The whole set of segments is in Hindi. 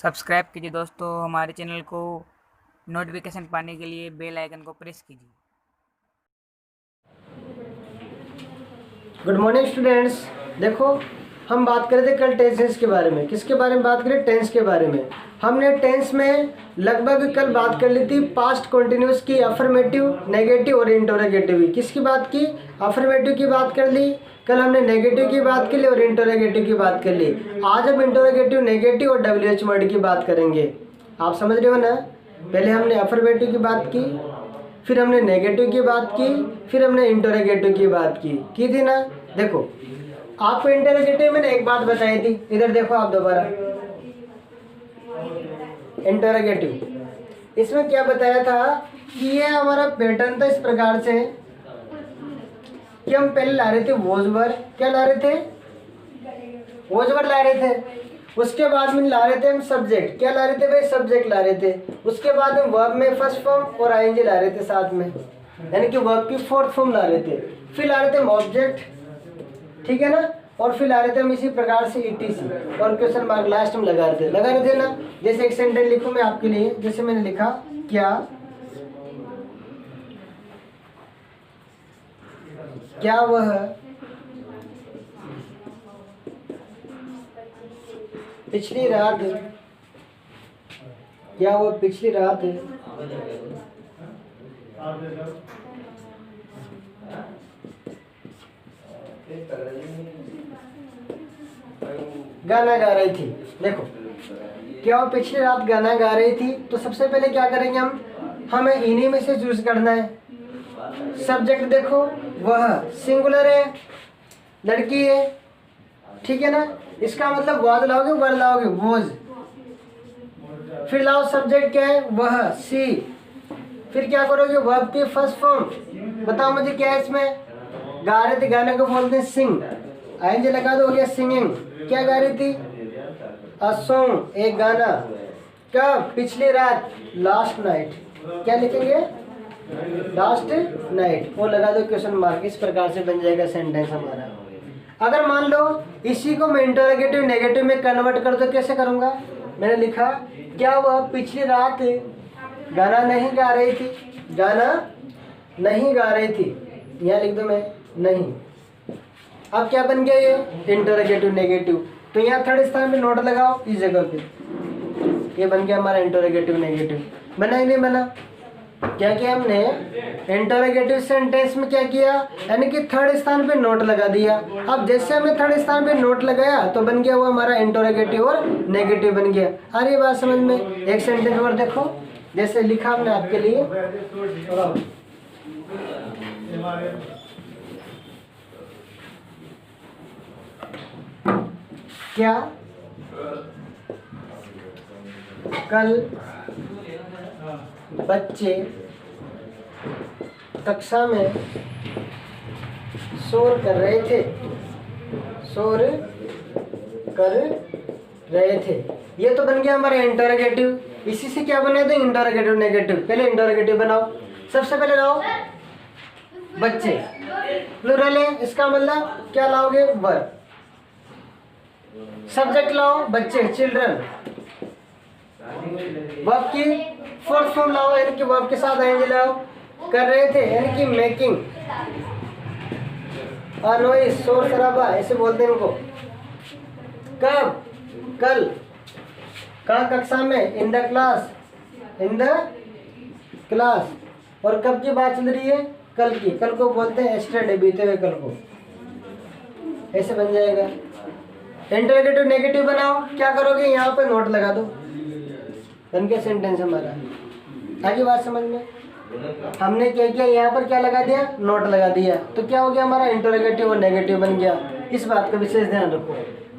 सब्सक्राइब कीजिए दोस्तों हमारे चैनल को। नोटिफिकेशन पाने के लिए बेल आइकन को प्रेस कीजिए। Good morning students. देखो, हम बात कर रहे थे कल टेंसेस के बारे में। किसके बारे में बात करें? टेंस के बारे में। हमने टेंस में लगभग कल बात कर ली थी पास्ट कंटिन्यूअस की, अफर्मेटिव, नेगेटिव और इंटरोगेटिव की। किसकी बात की? अफर्मेटिव की बात कर ली। कल हमने नेगेटिव की बात कर ली और इंटरोगेटिव की बात कर ली। आज हम इंटरोगेटिव, नेगेटिव और WH वर्ड की बात करेंगे। आप समझ रहे हो ना? पहले हमने अफर्मेटिव की बात की, फिर हमने नेगेटिव की बात की, फिर हमने इंटरोगेटिव की बात की थी ना। देखो, आपको इंटरोगेटिव में एक बात बताई थी, इधर देखो आप दोबारा। इंटरोगेटिव इसमें क्या बताया था कि ये हमारा पैटर्न था इस प्रकार से कि हम पहले ला रहे थे वॉज वर्ड। क्या ला रहे थे? वॉज वर्ड ला रहे थे। उसके बाद में ला रहे थे हम सब्जेक्ट। क्या ला रहे थे भाई? सब्जेक्ट ला रहे थे। उसके बाद में वर्ब में फर्स्ट फॉर्म और आईएनजी ला रहे थे साथ में, यानी कि वर्ब की फोर्थ फॉर्म ला रहे थे। फिर ला रहे थे हम ऑब्जेक्ट, ठीक है ना, और फिर ला रहे थे हम इसी प्रकार से ETC और क्वेश्चन मार्क लास्ट में लगा रहे थे ना। जैसे एक सेंटेंस लिखूं मैं आपके लिए, जैसे मैंने लिखा, क्या वह पिछली रात, क्या वो पिछली रात गाना गा रही थी। देखो, क्या वो पिछली रात गाना गा रही थी? तो सबसे पहले क्या करेंगे हम? हमें इन्हीं में से चूज करना है। सब्जेक्ट देखो, वह सिंगुलर है, लड़की है, ठीक है ना। इसका मतलब वाज लाओगे, वर लाओगे, वोज। फिर लाओ सब्जेक्ट क्या है? वह, सी। फिर क्या करोगे? वर्ब की फर्स्ट फॉर्म। बताओ मुझे क्या है इसमें? गा रहे थे, गाने को बोलते हैं सिंग। आईएनजी लगा दो, हो गया सिंगिंग। क्या गा रही थी? अ सॉन्ग, एक गाना। कब? पिछली रात, लास्ट नाइट। क्या लिखेंगे? लास्ट नाइट, वो लगा दो क्वेश्चन मार्क। इस प्रकार से बन जाएगा सेंटेंस हमारा। अगर मान लो इसी को मैं इंटरोगेटिव, नेगेटिव में कन्वर्ट कर दो, कैसे करूंगा? मैंने लिखा, क्या वह पिछली रात गाना नहीं गा रही थी? गाना नहीं गा रही थी, यहाँ लिख दो मैं, नहीं। अब क्या बन गया ये? Interrogative, negative. तो यहाँ थर्ड स्थान पे नोट लगाओ इस जगह पे। ये बन गया हमारा इंटरोगेटिव, नेगेटिव। बना ही नहीं बना? क्या किया हमने? इंटरोगेटिव सेंटेंस में क्या किया, यानी कि थर्ड स्थान पे नोट लगा दिया। अब जैसे हमने थर्ड स्थान पे नोट लगाया तो बन गया वो हमारा इंटरोगेटिव और नेगेटिव बन गया। आ रही बात समझ में? एक सेंटेंस और देखो, जैसे लिखा हमने आपके लिए, क्या कल बच्चे कक्षा में शोर कर रहे थे? शोर कर रहे थे, ये तो बन गया हमारा इंटरोगेटिव। इसी से क्या बना? तो इंटरोगेटिव, नेगेटिव। पहले इंटरोगेटिव बनाओ। सबसे पहले लाओ बच्चे, प्लूरल है, इसका मतलब क्या लाओगे? वर्ब। सब्जेक्ट लाओ बच्चे, चिल्ड्रन। वर्ब की फोर्थ फॉर्म लाओ, यानी कि वर्ब के साथ आएंगे लाओ। कर रहे थे, यानी कि मेकिंग अ नॉइज, शोर शराबा ऐसे बोलते हैं इनको। कब? कल। कहाँ? कक्षा में, in the class, in the class. और कब की बात चल रही है? कल की। कल को बोलते हैं एस्टरडे, बीते हुए कल को। ऐसे बन जाएगा। इंटरोगेटिव, नेगेटिव बनाओ। क्या करोगे? यहाँ पे नोट लगा दो, बन गया सेंटेंस हमारा। आगे बात समझ में? हमने क्या किया? यहाँ पर क्या लगा दिया? नोट लगा दिया। तो क्या हो गया हमारा? इंटरोगेटिव और नेगेटिव बन गया। इस बात का विशेष ध्यान रखो।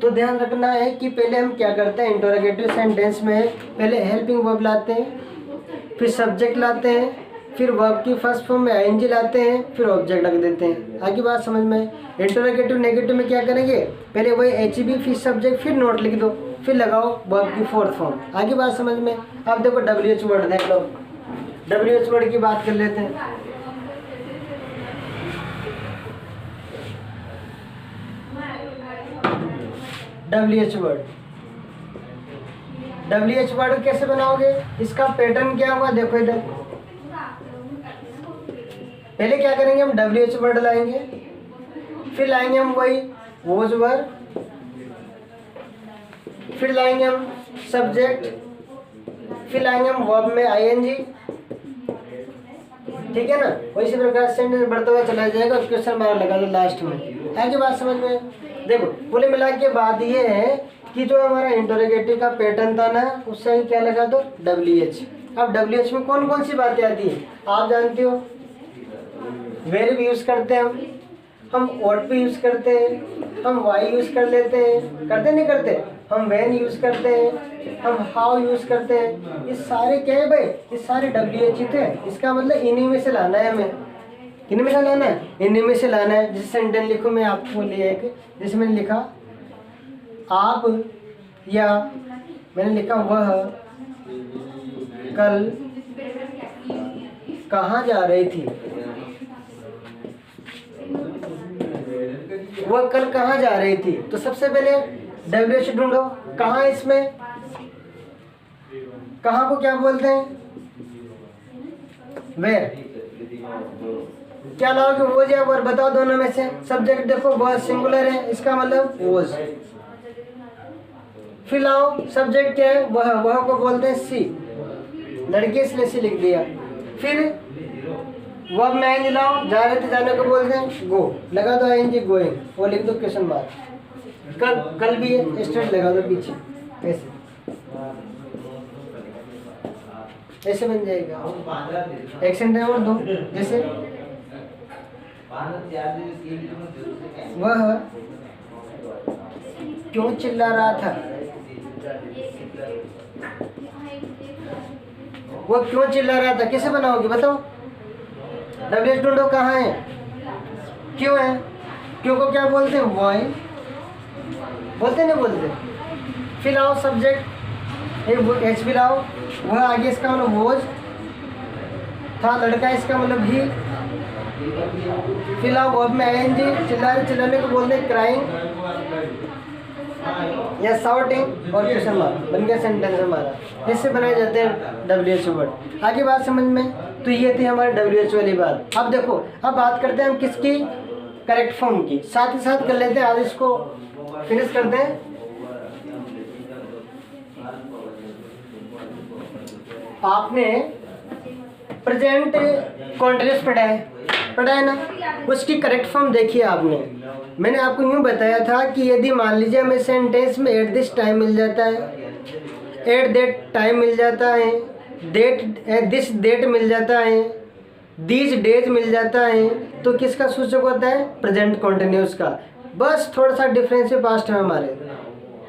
तो ध्यान रखना है कि पहले हम क्या करते हैं इंटरोगेटिव सेंटेंस में, पहले हेल्पिंग वर्ब लाते हैं, फिर सब्जेक्ट लाते हैं, फिर वर्ब की फर्स्ट फॉर्म में आईएनजी लाते हैं, फिर ऑब्जेक्ट रख देते हैं। आगे बात समझ में? इंटरोगेटिव, नेगेटिव में क्या करेंगे? पहले वही HB, फिर सब्जेक्ट, फिर नोट लिख दो, फिर लगाओ वर्ब की फोर्थ फॉर्म। आगे बात समझ में? अब देखो WH वर्ड देख लो। WH वर्ड की बात कर लेते हैं। WH वर्ड WH वर्ड कैसे बनाओगे, इसका पैटर्न क्या होगा, देखो इधर। पहले क्या करेंगे हम, WH वर्ड लाएंगे, फिर लाएंगे हम वही वोज वर्ड, फिर लाएंगे हम सब्जेक्ट, फिर लाएंगे हम वर्ब में ING, ठीक है ना। वैसे प्रकार से सेंटेंस बढ़ता हुआ चला जाएगा और क्वेश्चन मार्क लगा दो लास्ट में। आगे बात समझ में। देखो पूरे मिला के बात ये है कि जो हमारा इंटरोगेटिव का पैटर्न था ना, उससे क्या लगा दो, WH। अब WH में कौन कौन सी बातें आती है आप जानते हो। वेर भी यूज करते हैं हम ought भी यूज करते हैं, हम वाई यूज कर लेते हैं, करते नहीं करते, हम वैन यूज करते हैं, हम हाउ यूज करते हैं। ये सारे क्या है भाई, ये सारे WH ही थे। इसका मतलब इन्हीं में से लाना है हमें। किन में से लाना है, इन्हीं में से लाना है। जैसे सेंटेंस लिखो, मैं आपको लिया एक, जैसे मैंने लिखा आप, या मैंने लिखा वह कल कहाँ जा रही थी, वह कल कहाँ जा रही थी। तो सबसे पहले WH ढूंढो, कहाँ, इसमें कहाँ को क्या बोलते हैं, वेर। क्या लाओगे, वोज या वर, बताओ दोनों में से। सब्जेक्ट देखो वह सिंगुलर है, इसका मतलब वोज। फिर लाओ सब्जेक्ट क्या है, वह को बोलते हैं सी, लड़की इसलिए सी लिख दिया। फिर वर्ब में ING लाओ, जा रहे थे, जाने को बोलते हैं गो, लगा दो ING गोइंग, वो लिख दो क्वेश्चन मार्क। कल भी है, स्ट्रेट लगा दो पीछे, ऐसे ऐसे बन जाएगा। एक सेंटेंस और दो, जैसे वह क्यों चिल्ला रहा था, वो क्यों चिल्ला रहा था, कैसे बनाओगे बताओ। WH ढूंढो, कहाँ है, क्यों है, क्यों को क्या बोलते हैं, वाई बोलते नहीं बोलते। फिर आओ सब्जेक्ट, H भी लाओ, वह आगे इसका मतलब वोज था, लड़का इसका मतलब ही। फिर आओ वर्ब में ING, चिल्लाने को बोलते हैं क्राइंग या शाउटिंग, और क्वेश्चन मार्क, बन गया सेंटेंस हमारा। इससे बनाए जाते हैं WH वर्ड। आगे बात समझ में। तो ये थी हमारी WH वाली बात। अब देखो, अब बात करते हैं हम किसकी, करेक्ट फॉर्म की। साथ ही साथ कर लेते हैं, आज इसको फिनिश करते हैं। आपने प्रेजेंट कॉन्टिन्यूअस पढ़ा है ना, उसकी करेक्ट फॉर्म देखिए आपने। मैंने आपको यूँ बताया था कि यदि मान लीजिए हमें सेंटेंस में एट दिस टाइम मिल जाता है, एट दैट टाइम मिल जाता है, दिस डेट मिल जाता है, दीज डेज मिल जाता है, तो किसका सूचक होता है, प्रेजेंट कॉन्टिन्यूअस का। बस थोड़ा सा डिफरेंस है पास्ट में हमारे।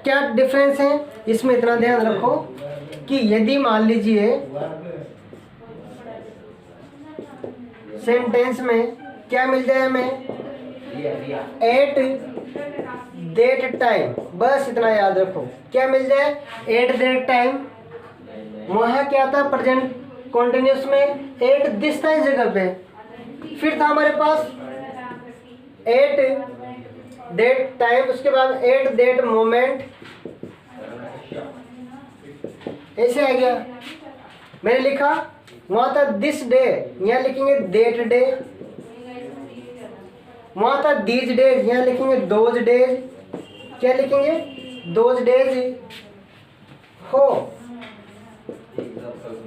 क्या डिफरेंस है इसमें, इतना ध्यान रखो कि यदि मान लीजिए सेंटेंस में क्या मिल जाए हमें, एट दैट टाइम, बस इतना याद रखो, क्या मिल जाए, एट दैट टाइम। वहाँ क्या था प्रेजेंट कॉन्टिन्यूअस में, एट दिस था इस जगह पे। फिर था हमारे पास एट दैट टाइम, उसके बाद एट दैट मोमेंट, ऐसे आ गया। मैंने लिखा वहाँ था दिस डे, यहाँ लिखेंगे दैट डे। वहाँ था दीज डेज, यहाँ लिखेंगे दोज डेज। क्या लिखेंगे, दोज डेज हो।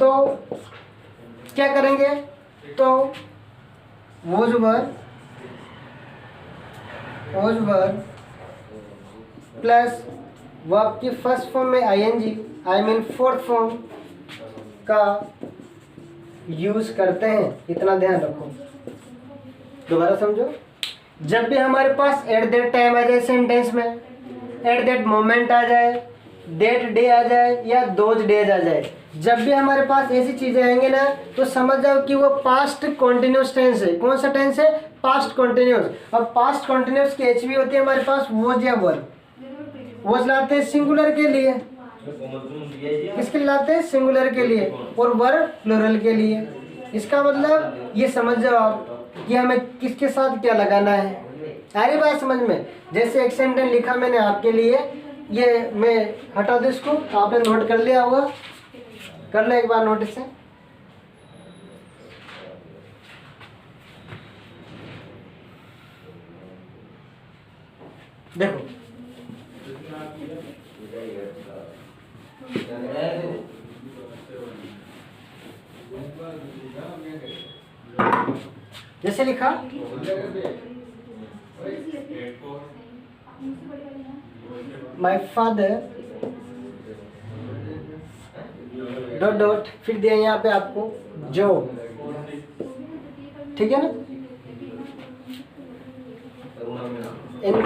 तो क्या करेंगे, तो वोज वर्ब प्लस वर्ब की फर्स्ट फॉर्म में ING, I mean fourth form का यूज करते हैं, इतना ध्यान रखो। दोबारा समझो, जब भी हमारे पास एट दैट टाइम आ जाए सेंटेंस में, एट दैट मोमेंट आ जाए, दैट डे आ जाए, या दोज डेज आ जाए, जब भी हमारे पास ऐसी चीजें आएंगे ना, तो समझ जाओ कि वो पास्ट कॉन्टिन्यूस टेंस है। कौन सा टेंस है, पास्ट कॉन्टिन्यूस। अब पास्ट कॉन्टिन्यूस की HV होती है हमारे पास वोज या वर्ब। वोज लाते हैं सिंगुलर के लिए, किसके लिए लाते हैं, सिंगुलर के लिए, और वर्ब प्लुरल के लिए। इसका मतलब ये समझ जाओ आप कि हमें किसके साथ क्या लगाना है। आ रही बात समझ में। जैसे एक सेंटेंस लिखा मैंने आपके लिए ये मैं हटा दूँ इसको, आपने नोट कर लिया होगा, कर लो एक बार नोटिस से। देखो जैसे लिखा माय फादर डॉट डॉट, फिर दिया यहाँ पे आपको जो, ठीक है ना, in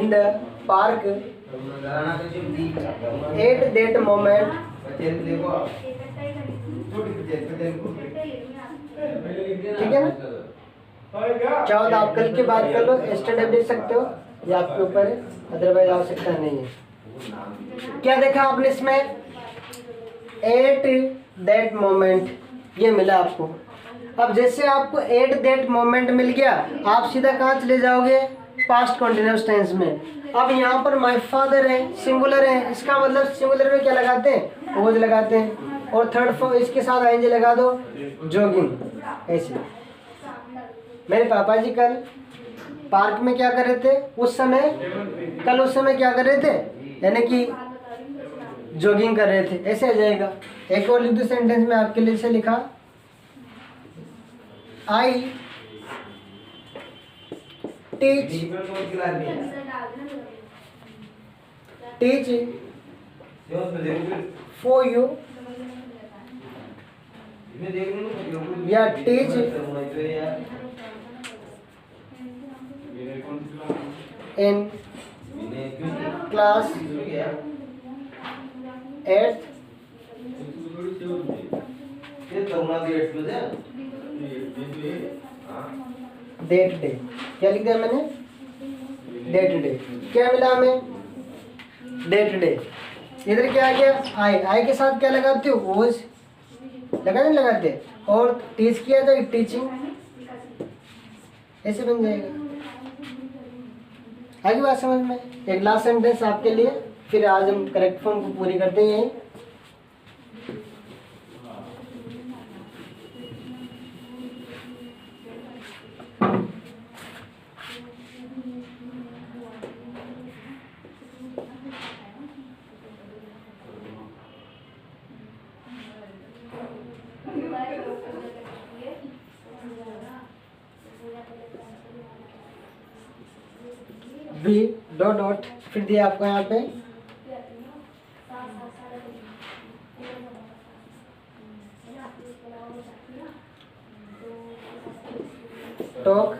the park at that moment, ठीक है ना। क्या होता आप कल की बात कर लो, स्टैंडर्ड दे सकते हो, ये आपके ऊपर है, अदरवाइज आवश्यकता नहीं है। क्या देखा आपने इसमें, एट दैट मोमेंट ये मिला आपको। अब जैसे आपको एट दैट मोमेंट मिल गया, आप सीधा कहाँ चले जाओगे, पास्ट कॉन्टिन्यूअस टेंस में। अब यहाँ पर माय फादर है, सिंगुलर है, इसका मतलब सिंगुलर में क्या लगाते हैं, वॉज लगाते हैं, और थर्ड फॉर्म इसके साथ आएंगे लगा दो, जॉगिंग। ऐसे मेरे पापा जी कल पार्क में क्या कर रहे थे, उस समय क्या कर रहे थे, यानी कि जॉगिंग कर रहे थे, ऐसे आ जाएगा। एक और लिख दो सेंटेंस में आपके लिए, से लिखा आई टीच फॉर यू, या teach in class 8th date day. क्या लिख दिया मैंने, डेट डे। क्या मिला हमें, डेट डे। इधर क्या आ गया, आई के साथ क्या लगाते हो, वॉज लगा नहीं लगाते, और टीच किया जाए टीचिंग, ऐसे बन जाएगा। आगे बात समझ में। एक लास्ट सेंटेंस आपके लिए, फिर आज हम करेक्ट फॉर्म को पूरी करते हैं। बी डॉट डॉट, फिर दिया आपको यहाँ पे टॉक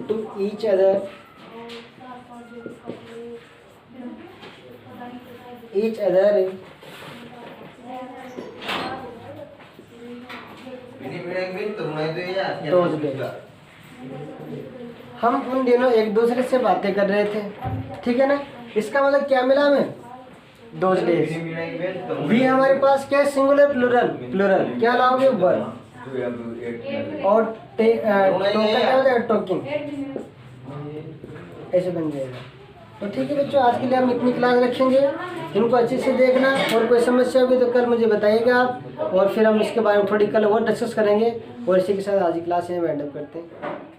टू ईच अदर, हम उन दिनों एक दूसरे से बातें कर रहे थे, ठीक है ना। इसका मतलब क्या मिला हमें, दोज डेज। भी हमारे पास क्या है, सिंगुलर प्लूरल, क्या लाओगे, वर्ब, और क्या होता है, टॉकिंग, ऐसे बन जाएगा। तो ठीक है बच्चों, आज के लिए हम इतनी क्लास रखेंगे, इनको अच्छे से देखना, और कोई समस्या होगी तो कल मुझे बताइएगा आप, और फिर हम इसके बारे में थोड़ी कल और डिस्कस करेंगे। और इसी के साथ आज की क्लास में वाइंड अप करते हैं।